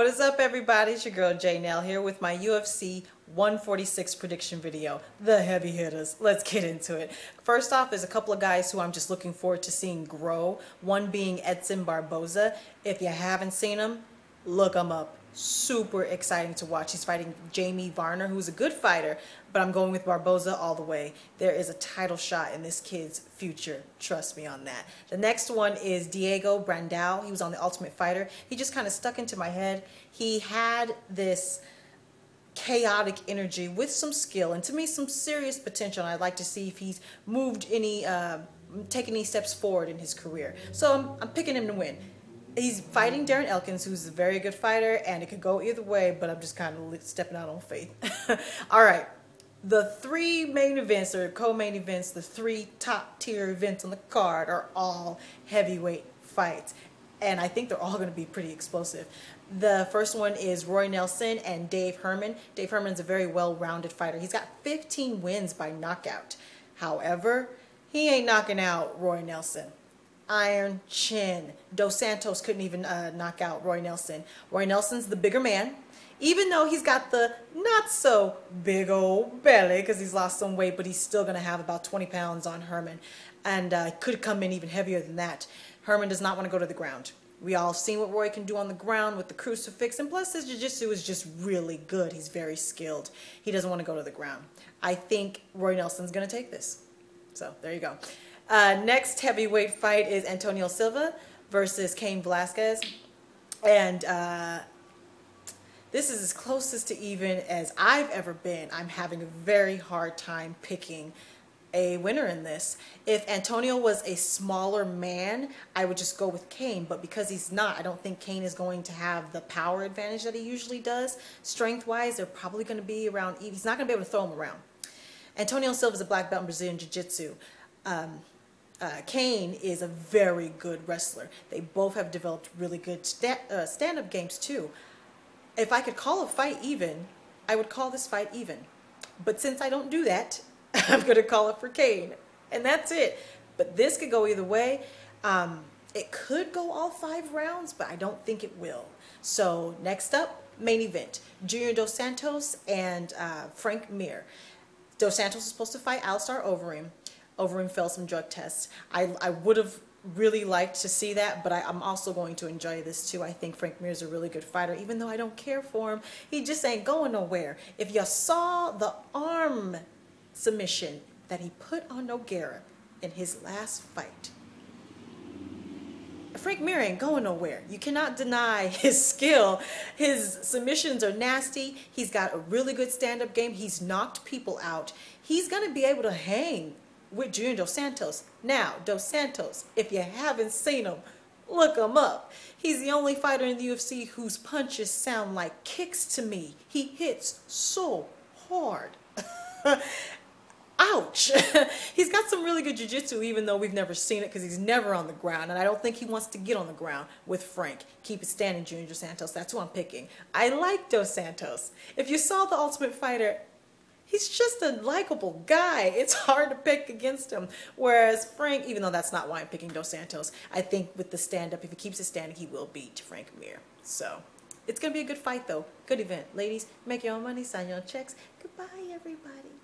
What is up, everybody? It's your girl J-Nell here with my UFC 146 prediction video. The heavy hitters. Let's get into it. First off, there's a couple of guys who I'm just looking forward to seeing grow. One being Edson Barboza. If you haven't seen him, look him up. Super exciting to watch. He's fighting Jamie Varner, who's a good fighter, but I'm going with Barboza all the way. There is a title shot in this kid's future. Trust me on that. The next one is Diego Brandao. He was on The Ultimate Fighter. He just kind of stuck into my head. He had this chaotic energy with some skill and to me some serious potential. And I'd like to see if he's moved any, taken any steps forward in his career. So I'm picking him to win. He's fighting Darren Elkins, who's a very good fighter, and it could go either way, but I'm just kind of stepping out on faith. All right. The three main events, or co-main events, the three top-tier events on the card are all heavyweight fights, and I think they're all going to be pretty explosive. The first one is Roy Nelson and Dave Herman. Dave Herman's a very well-rounded fighter. He's got 15 wins by knockout. However, he ain't knocking out Roy Nelson. Iron chin. Dos Santos couldn't even knock out Roy Nelson. Roy Nelson's the bigger man, even though he's got the not so big old belly because he's lost some weight, but he's still going to have about 20 pounds on Herman, and could come in even heavier than that. Herman does not want to go to the ground. We all seen what Roy can do on the ground with the crucifix, and plus his jiu-jitsu is just really good. He's very skilled. He doesn't want to go to the ground. I think Roy Nelson's going to take this. So there you go. Next heavyweight fight is Antonio Silva versus Cain Velasquez. And this is as closest to even as I've ever been. I'm having a very hard time picking a winner in this. If Antonio was a smaller man, I would just go with Cain. But because he's not, I don't think Cain is going to have the power advantage that he usually does. Strength-wise, they're probably going to be around even. He's not going to be able to throw him around. Antonio Silva is a black belt in Brazilian Jiu-Jitsu. Cain is a very good wrestler. They both have developed really good stand-up games too. If I could call a fight even, I would call this fight even. But since I don't do that, I'm going to call it for Cain. And that's it. But this could go either way. It could go all 5 rounds, but I don't think it will. So next up, main event. Junior Dos Santos and Frank Mir. Dos Santos is supposed to fight Alistar Overeem. Overeem failed some drug tests. I would have really liked to see that, but I'm also going to enjoy this too. I think Frank Mir is a really good fighter, even though I don't care for him. He just ain't going nowhere. If you saw the arm submission that he put on Nogueira in his last fight, Frank Mir ain't going nowhere. You cannot deny his skill. His submissions are nasty. He's got a really good stand-up game. He's knocked people out. He's going to be able to hang with Junior Dos Santos. Now, Dos Santos, if you haven't seen him, look him up. He's the only fighter in the UFC whose punches sound like kicks to me. He hits so hard. Ouch. He's got some really good jiu-jitsu, even though we've never seen it because he's never on the ground. And I don't think he wants to get on the ground with Frank. Keep it standing, Junior Dos Santos. That's who I'm picking. I like Dos Santos. If you saw The Ultimate Fighter, he's just a likable guy. It's hard to pick against him. Whereas Frank, even though that's not why I'm picking Dos Santos, I think with the stand-up, if he keeps it standing, he will beat Frank Mir. So it's going to be a good fight, though. Good event. Ladies, make your own money, sign your own checks. Goodbye, everybody.